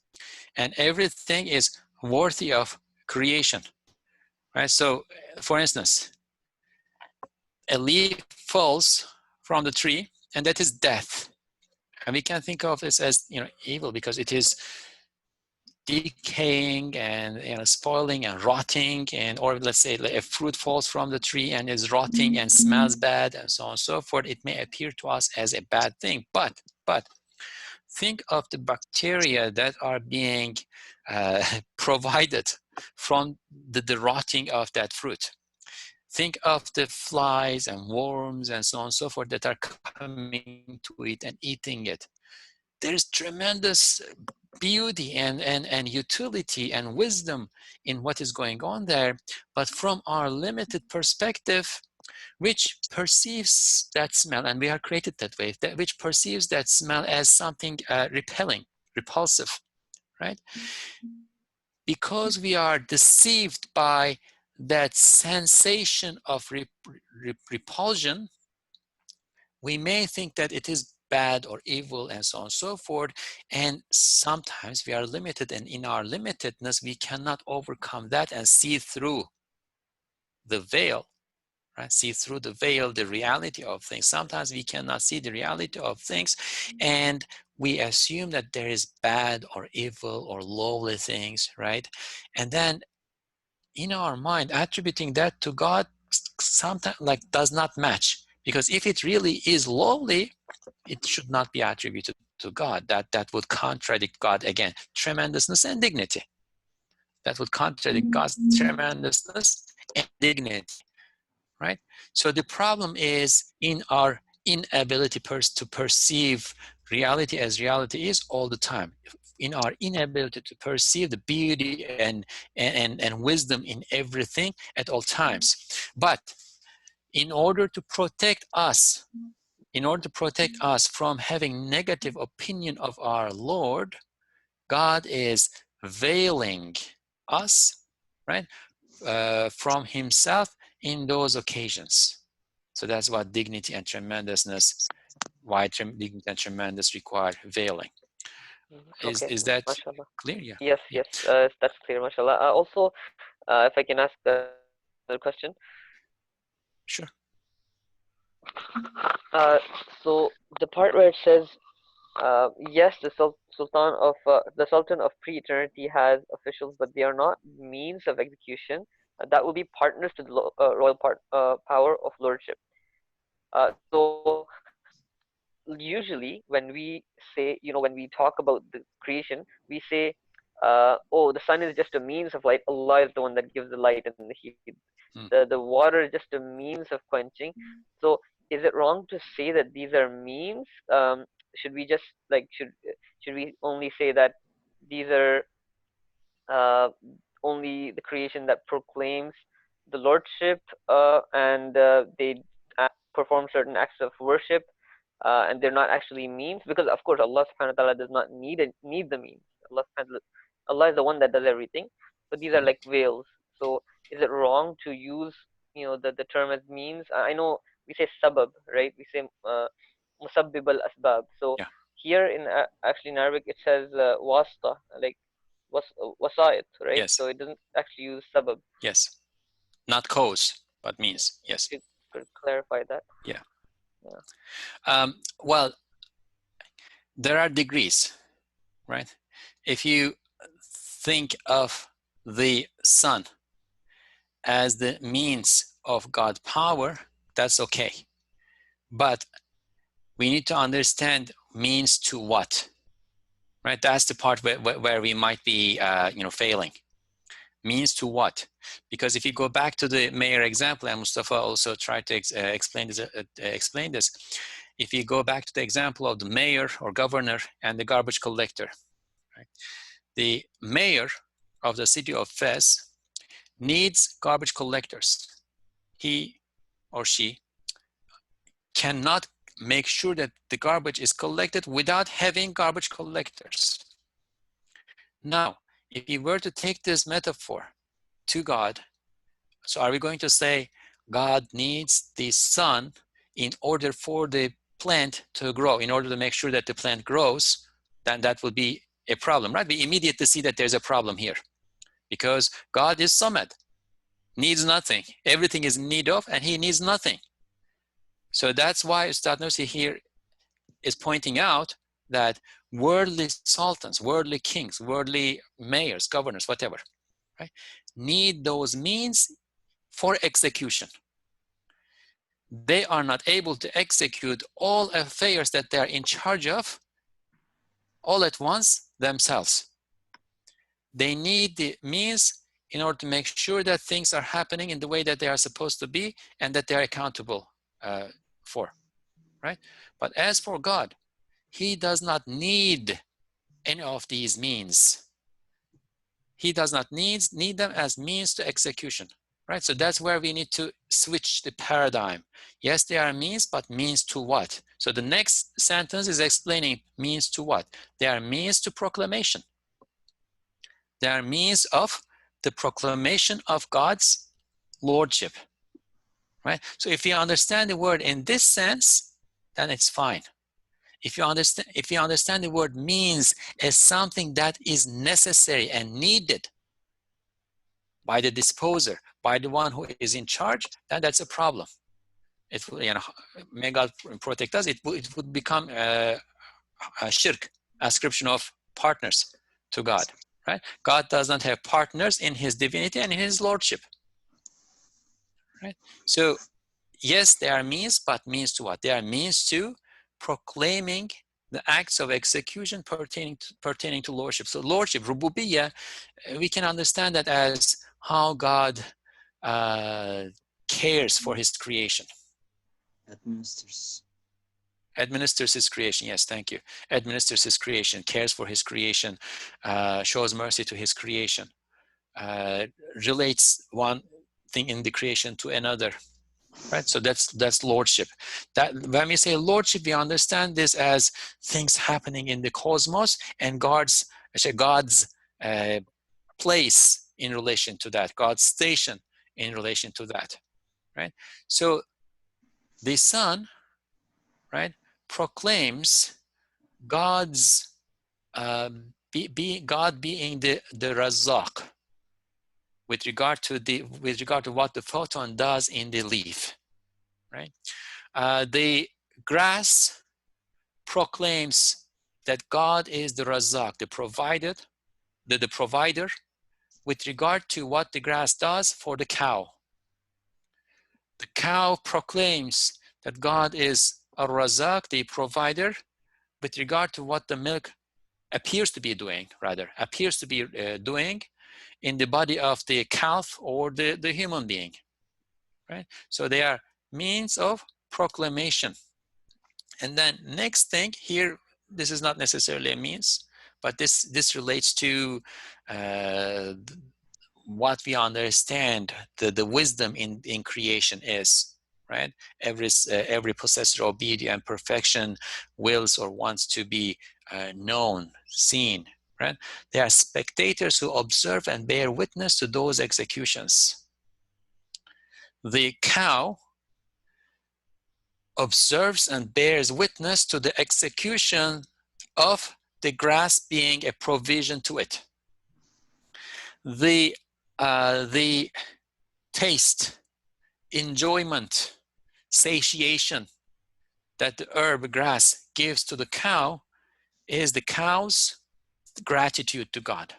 and everything is worthy of creation, right? So, for instance, a leaf falls from the tree, and that is death. And we can think of this as evil because it is decaying and spoiling and rotting, or let's say a fruit falls from the tree and is rotting and smells bad and so on and so forth. It may appear to us as a bad thing, but think of the bacteria that are being provided from the rotting of that fruit. Think of the flies and worms and so on and so forth that are coming to it and eating it. There's tremendous beauty and utility and wisdom in what is going on there. But from our limited perspective, which perceives that smell, and we are created that way, which perceives that smell as something repelling, repulsive, right? Because we are deceived by that sensation of repulsion, we may think that it is bad or evil and so on and so forth. And sometimes we are limited, and in our limitedness, we cannot overcome that and see through the veil, right? See through the veil, the reality of things. Sometimes we cannot see the reality of things, and we assume that there is bad or evil or lowly things, right? And then in our mind, attributing that to God sometimes does not match, because if it really is lowly, it should not be attributed to God. That would contradict God again. Tremendousness and dignity. That would contradict God's tremendousness and dignity, right? So the problem is in our inability to perceive reality as reality is all the time, in our inability to perceive the beauty and wisdom in everything at all times. But in order to protect us, from having negative opinion of our Lord, God is veiling us, right, from himself in those occasions. So that's what dignity and tremendousness, why dignity and tremendous require veiling. Okay, Is that mashallah. clear? Yeah. Yes, yes, that's clear, mashallah. Also, if I can ask another question. Sure. So the part where it says, yes, the Sultan of pre-eternity has officials, but they are not means of execution. That will be partners to the royal power of lordship. So usually when we say, when we talk about the creation, we say, oh, the sun is just a means of light. Allah is the one that gives the light and the heat. The water is just a means of quenching. So is it wrong to say that these are means? Should we just should we only say that these are only the creation that proclaims the lordship, and they perform certain acts of worship, and they're not actually means? Because of course Allah subhanahu wa ta'ala does not need the means. Allah is the one that does everything, but these are like veils. So is it wrong to use the term as means? I know we say sabab, right? We say musabbib al asbab. So Yeah. here actually in Arabic it says wasta, like wasa'it, right? Yes. So it doesn't actually use sabab. Yes. Not cause, but means. Yes. If you could clarify that. Yeah. Yeah. Well, there are degrees, right? If you think of the sun as the means of God's power, that's okay. But we need to understand means to what, right? That's the part where we might be, failing. Means to what? Because if you go back to the mayor example, and Mustafa also tried to explain this. If you go back to the example of the mayor or governor and the garbage collector, right? The mayor of the city of Fez needs garbage collectors. He or she cannot make sure that the garbage is collected without having garbage collectors. Now, if you were to take this metaphor to God, so are we going to say God needs the sun in order for the plant to grow, in order to make sure that the plant grows? Then that would be a problem, right? We immediately see that there's a problem here, because God is Samad, needs nothing. Everything is in need of, and he needs nothing. So that's why Ustad Nursi here is pointing out that worldly sultans, worldly kings, worldly mayors, governors, whatever, right, need those means for execution. They are not able to execute all affairs that they are in charge of all at once themselves. They need the means in order to make sure that things are happening in the way that they are supposed to be and that they are accountable for, right? But as for God, he does not need any of these means. He does not need them as means to execution, right? So that's where we need to switch the paradigm. Yes, they are means, but means to what? So the next sentence is explaining means to what? They are means to proclamation. They are means of the proclamation of God's lordship, right? So if you understand the word in this sense, then it's fine. If you understand the word means as something that is necessary and needed by the disposer, by the one who is in charge, then that's a problem. It will, may God protect us. It would become a shirk, ascription of partners to God, right? God does not have partners in his divinity and in his lordship, right? So yes, they are means, but means to what? They are means to proclaiming the acts of execution pertaining to lordship. So lordship, rububiyyah, we can understand that as how God cares for his creation. Administers. Administers his creation. Yes, thank you. Administers his creation, cares for his creation, shows mercy to his creation, relates one thing in the creation to another. Right, so that's lordship. That when we say lordship, we understand this as things happening in the cosmos and God's place in relation to that, God's station in relation to that. Right, so the Son, right, proclaims God's God being the Razak with regard to what the photon does in the leaf. Right, the grass proclaims that God is the Razak, the provider with regard to what the grass does for the cow. The cow proclaims that God is a Razak, the provider, with regard to what the milk appears to be doing in the body of the calf or the human being. Right? So they are means of proclamation. And then next thing here, this is not necessarily a means, but this relates to what we understand the wisdom in creation is. Right? Every possessor of beauty and perfection wills or wants to be known, seen. Right? They are spectators who observe and bear witness to those executions. The cow observes and bears witness to the execution of the grass being a provision to it. The taste, enjoyment, satiation that the herb grass gives to the cow is the cow's gratitude to God.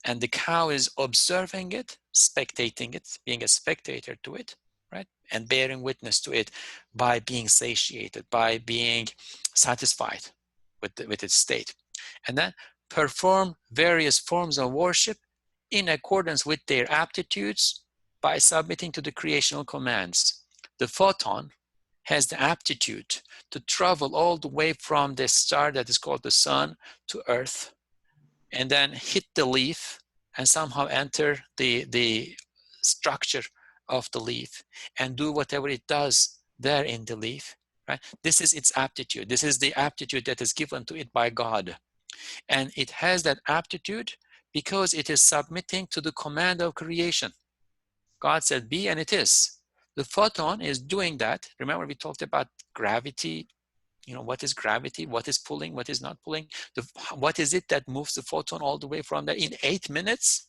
And the cow is observing it, spectating it, being a spectator to it, right? And bearing witness to it by being satiated, by being satisfied with its state. And then perform various forms of worship in accordance with their aptitudes by submitting to the creational commands. The photon has the aptitude to travel all the way from the star that is called the sun to Earth, and then hit the leaf and somehow enter the structure of the leaf and do whatever it does there in the leaf. Right? This is its aptitude. This is the aptitude that is given to it by God. And it has that aptitude because it is submitting to the command of creation. God said, be, and it is. The photon is doing that. Remember, we talked about gravity. You know, what is gravity? What is pulling? What is not pulling? What is it that moves the photon all the way from there in 8 minutes?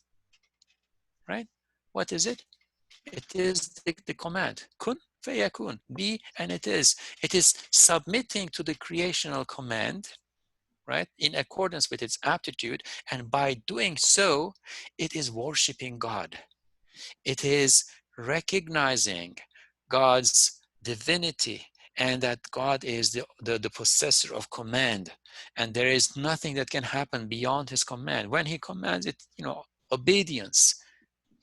Right? What is it? It is the command. Kun fayakun. Be, and it is. It is submitting to the creational command, right, in accordance with its aptitude, and by doing so, it is worshiping God. It is recognizing God's divinity and that God is the possessor of command, and there is nothing that can happen beyond his command. When he commands it, you know, obedience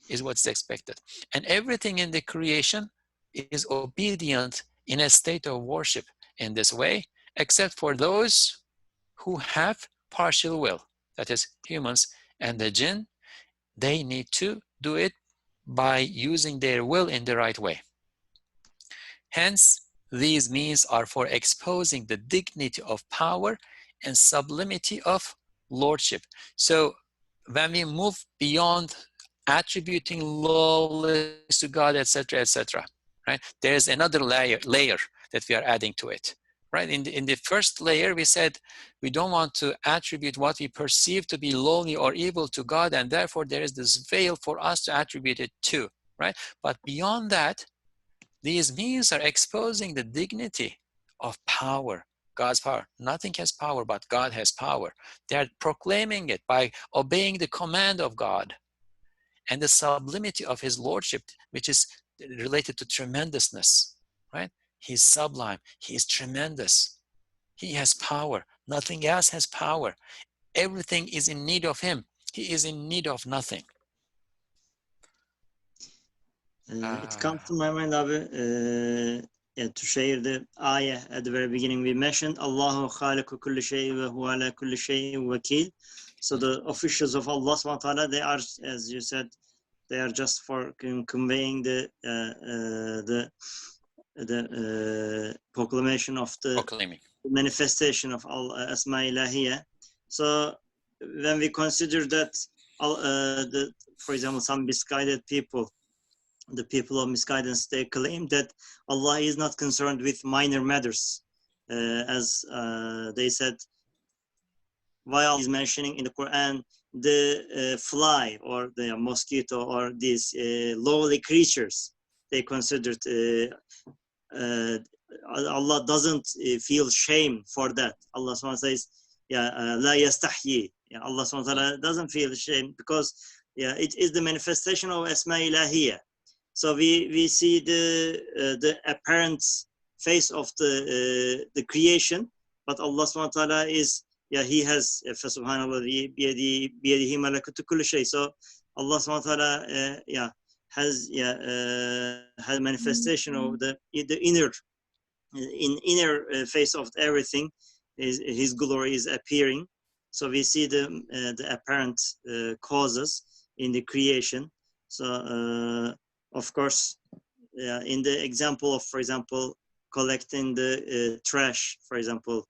is what's expected. And everything in the creation is obedient in a state of worship in this way, except for those who have partial will, that is humans and the jinn. They need to do it by using their will in the right way. Hence, these means are for exposing the dignity of power and sublimity of lordship. So when we move beyond attributing lawlessness to God, etc., right, there's another layer that we are adding to it. Right? In the first layer, we said we don't want to attribute what we perceive to be lowly or evil to God, and therefore there is this veil for us to attribute it to. Right? But beyond that, these means are exposing the dignity of power, God's power. Nothing has power, but God has power. They are proclaiming it by obeying the command of God and the sublimity of his lordship, which is related to tremendousness. Right? He's sublime. He is tremendous. He has power. Nothing else has power. Everything is in need of him. He is in need of nothing. It comes to my mind, abi, to share the ayah at the very beginning, we mentioned Allahu khaliqu kulli shay wa huwa ala kulli shay wakil. So the officials of Allah subhanahu wa ta'ala, they are, as you said, they are just for conveying the proclamation of the manifestation of Asma Ilahiyya. So when we consider that, for example, some misguided people, the people of misguidance, they claim that Allah is not concerned with minor matters, as they said, while he's mentioning in the Quran the fly or the mosquito or these lowly creatures, they considered Allah doesn't feel shame for that. Allah subhanahu wa ta'ala says, la yastahyi. Allah subhanahu wa ta'ala doesn't feel shame because it is the manifestation of Asma Ilahiyya. So we see the apparent face of the creation, but Allah subhanahu wa ta'ala is, he has, subhanallah, biyadihi malakutu kulli shay. So Allah subhanahu wa ta'ala has manifestation of the inner face of everything. His glory is appearing. So we see the apparent causes in the creation. So of course, in the example of, for example, collecting the trash, for example,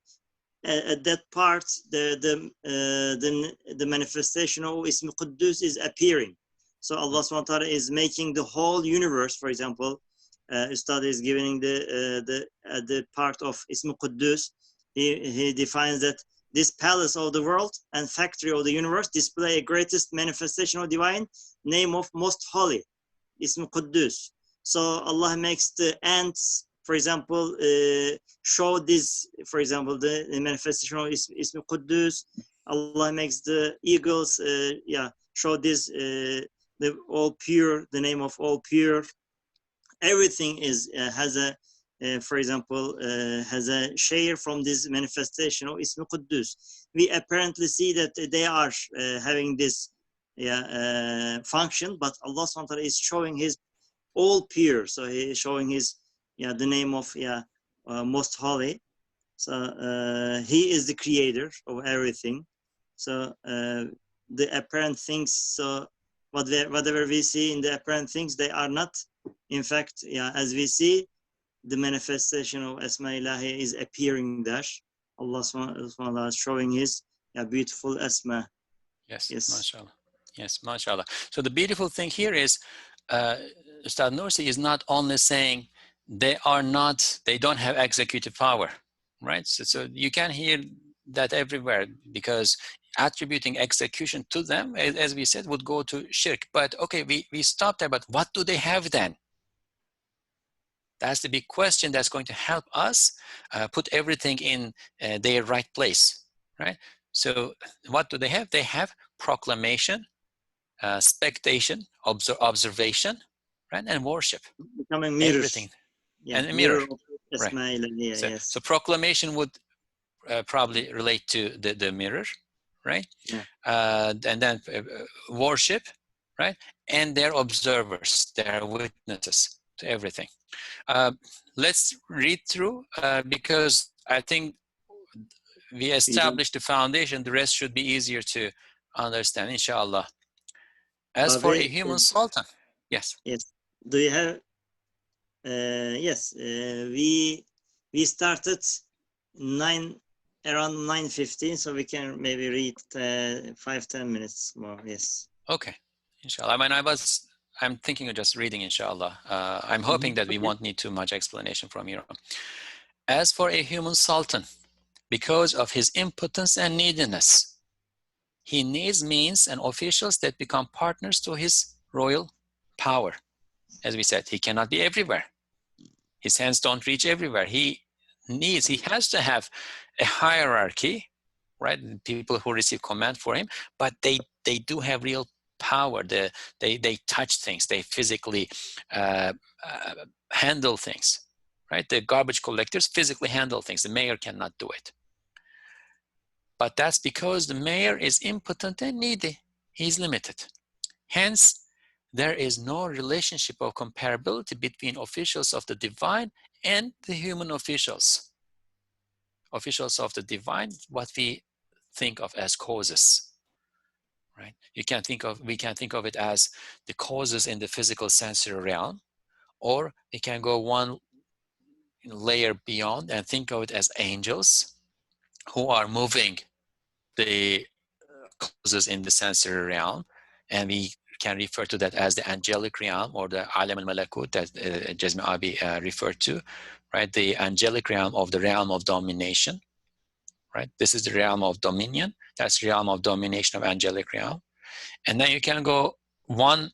at that part, the manifestation of Ism Quddus is appearing. So Allah subhanahu wa ta'ala is making the whole universe. For example, Ustad is giving the part of Ism Quddus. He defines that this palace of the world and factory of the universe display a greatest manifestation of divine name of most holy, Ism Quddus. So Allah makes the ants, for example, show this, for example, the manifestation of Ism Quddus. Allah makes the eagles, show this, the all pure, the name of all pure. Everything is has a, for example, has a share from this manifestation of Ism Quddus. We apparently see that they are having this function, but Allah subhanahu wa ta'ala is showing his all pure. So he is showing his the name of most holy. So he is the creator of everything. So the apparent things, so whatever we see in the apparent things, they are not, in fact, as we see, the manifestation of Asma Ilahi is appearing there. Allah subhanahu wa ta'ala is showing his beautiful Asma. Yes, mashallah. Yes, mashallah. So the beautiful thing here is, Ustad Nursi is not only saying they don't have executive power, right? So you can hear that everywhere, because attributing execution to them, as we said, would go to shirk. But okay, we stopped there, but what do they have then? That's the big question that's going to help us put everything in their right place, right? So what do they have? They have proclamation, spectation, observation, right? And worship. Becoming mirrors. Everything. And a mirror. Right. So proclamation would probably relate to the mirror, right? And then worship, right? And their observers, their witnesses to everything. Let's read through because I think we established the foundation. The rest should be easier to understand, inshallah. As for a human sultan, yes. Yes. Do you have? Yes. We started around 9:15, so we can maybe read 5-10 minutes more. Yes. Okay, inshallah. I mean, I'm thinking of just reading, inshallah. I'm hoping that we won't need too much explanation from you. As for a human sultan, because of his impotence and neediness, he needs means and officials that become partners to his royal power. As we said, he cannot be everywhere. His hands don't reach everywhere. He has to have a hierarchy, right? People who receive command for him, but they do have real power. They touch things. They physically handle things, right? The garbage collectors physically handle things. The mayor cannot do it. But that's because the mayor is impotent and needy. He's limited. Hence, there is no relationship of comparability between officials of the divine and the human officials of the divine, what we think of as causes, right? We can think of it as the causes in the physical sensory realm, or we can go one layer beyond and think of it as angels who are moving the causes in the sensory realm, and we can refer to that as the angelic realm or the alam al-malakut that Jazmi Abi referred to, right? The angelic realm of the realm of domination, right? This is the realm of dominion. That's the realm of domination of angelic realm. And then you can go one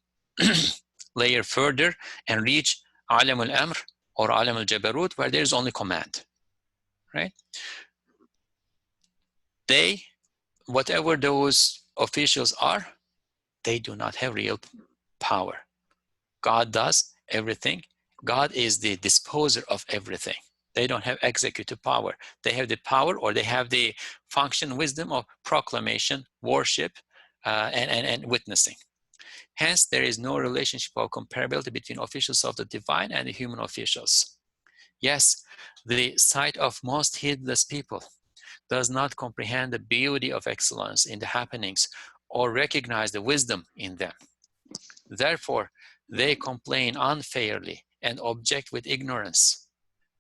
layer further and reach alam al-amr or alam al-jabarut, where there's only command, right? They, whatever those officials are, they do not have real power. God does everything. God is the disposer of everything. They don't have executive power. They have the power, or they have the function, wisdom of proclamation, worship, and witnessing. Hence, there is no relationship or comparability between officials of the divine and the human officials. Yes, the sight of most heedless people does not comprehend the beauty of excellence in the happenings or recognize the wisdom in them. Therefore, they complain unfairly and object with ignorance.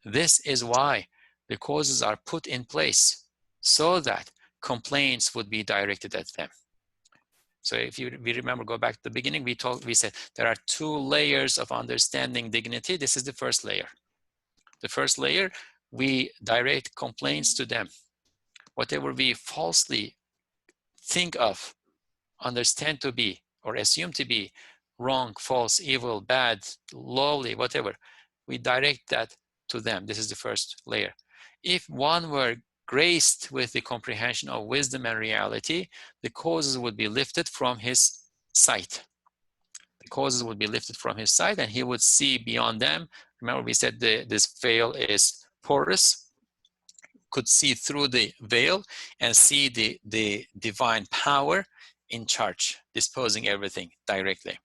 This is why the causes are put in place, so that complaints would be directed at them. So if we remember, go back to the beginning, we said there are two layers of understanding dignity. This is the first layer. The first layer, we direct complaints to them. Whatever we falsely think of, understand to be, or assume to be wrong, false, evil, bad, lowly, whatever, we direct that to them. This is the first layer. If one were graced with the comprehension of wisdom and reality, the causes would be lifted from his sight. The causes would be lifted from his sight, and he would see beyond them. Remember, we said this veil is porous, could see through the veil and see the divine power in charge, disposing everything directly.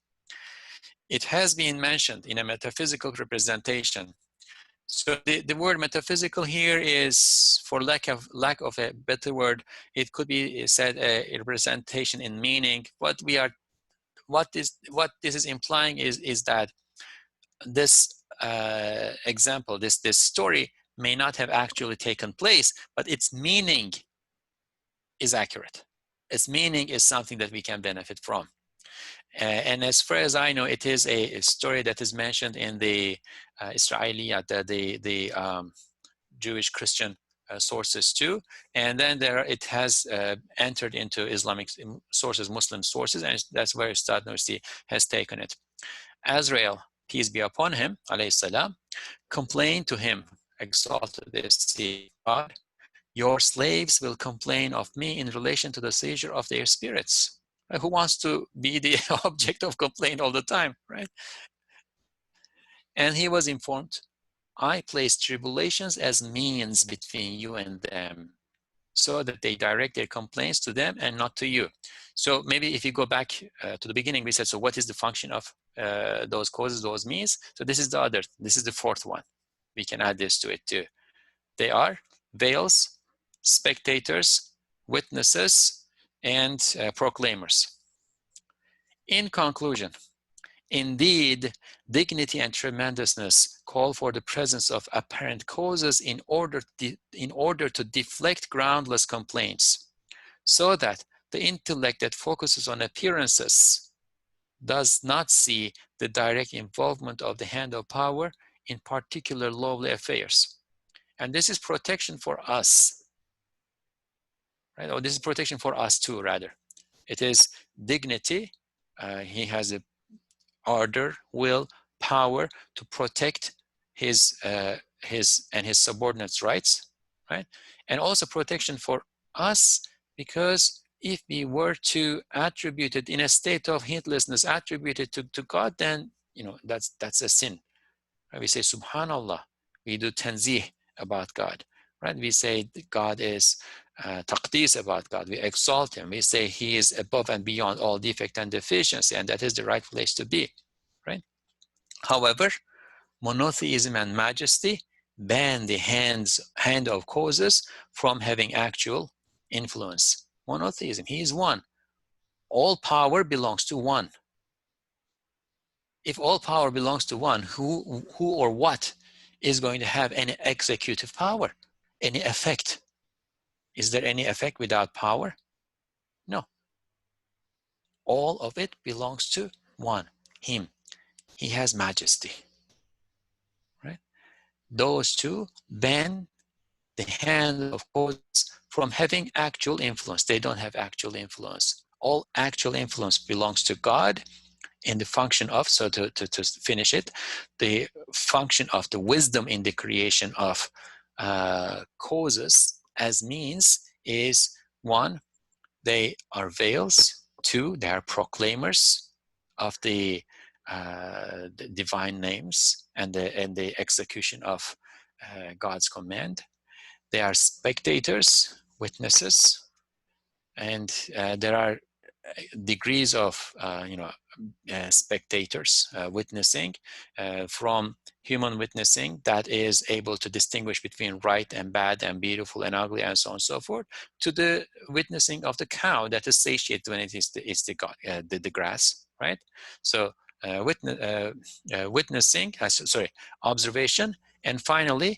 It has been mentioned in a metaphysical representation. So the word metaphysical here is, for lack of a better word, it could be said a representation in meaning. What this is implying is that this example, this story may not have actually taken place, but its meaning is accurate. Its meaning is something that we can benefit from. And as far as I know, it is a story that is mentioned in the Israeliyat, the Jewish Christian sources too. And then it has entered into Islamic sources, Muslim sources, and that's where Ustad Nursi has taken it. Azrael, peace be upon him, alayhi salam, complained to him, exalted is he, God, your slaves will complain of me in relation to the seizure of their spirits. Who wants to be the object of complaint all the time, right? And he was informed, I place tribulations as means between you and them, so that they direct their complaints to them and not to you. So maybe if you go back to the beginning, we said, so what is the function of those causes, those means? So this is the fourth one. We can add this to it too. They are veils, spectators, witnesses, and proclaimers. In conclusion, indeed, dignity and tremendousness call for the presence of apparent causes in order to deflect groundless complaints, so that the intellect that focuses on appearances does not see the direct involvement of the hand of power in particular lowly affairs. And this is protection for us, right? Or this is protection for us too, rather. It is dignity. He has a order, will, power to protect his subordinates' rights, right? And also protection for us, because if we were to attribute it in a state of heedlessness, attribute it to God, then that's a sin. Right? We say Subhanallah. We do tanzih about God, right? We say God is taqdis about God. We exalt him. We say he is above and beyond all defect and deficiency, and that is the right place to be, right? However, monotheism and majesty ban the hand of causes from having actual influence. Monotheism, he is one. All power belongs to one. If all power belongs to one, who or what is going to have any executive power, any effect? Is there any effect without power? No. All of it belongs to one, him. He has majesty, right? Those two ban the hand of causes from having actual influence. They don't have actual influence. All actual influence belongs to God in the function of, so to finish it, the function of the wisdom in the creation of causes as means is, one, they are veils. Two, they are proclaimers of the divine names and the execution of God's command. They are spectators, witnesses, and there are degrees of spectators witnessing, from human witnessing that is able to distinguish between right and bad and beautiful and ugly and so on and so forth, to the witnessing of the cow that is satiated when it is the grass, right? So witnessing, observation, and finally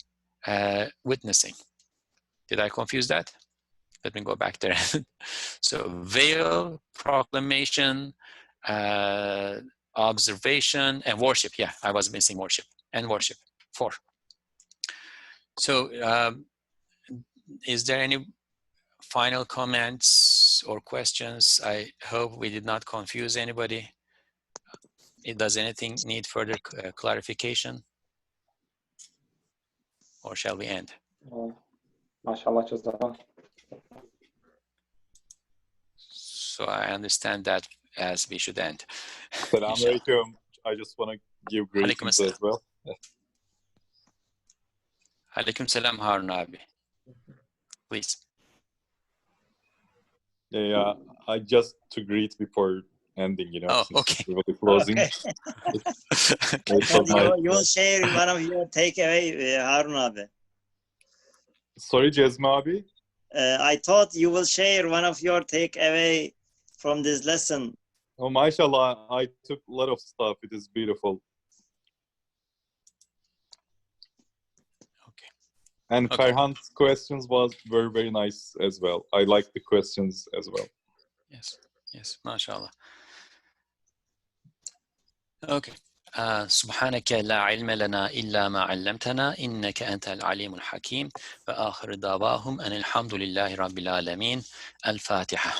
witnessing. Did I confuse that? Let me go back there. So veil, proclamation, observation, and worship. Yeah, I was missing worship. And worship. 4. So is there any final comments or questions? I hope we did not confuse anybody. Does anything need further clarification? Or shall we end? MashaAllah, Jazakallah. So I understand that as we should end. Assalamu alaikum. I just want to give greetings as well. Alaikum salam, Harun Abi. Please. Yeah, I just to greet before ending, Oh, okay. We will be closing. Okay. You will share one of your takeaway, Harun Abi. Sorry, Cezmi abi? I thought you will share one of your takeaway from this lesson. Oh, mashallah, I took a lot of stuff. It is beautiful. Okay. And Farhan's questions were very nice as well. I like the questions as well. Yes, mashallah. Okay. سبحانك لا علم لنا إلا ما علمتنا إنك أنت العليم الحكيم وآخر دعواهم أن الحمد لله رب العالمين. الفاتحة.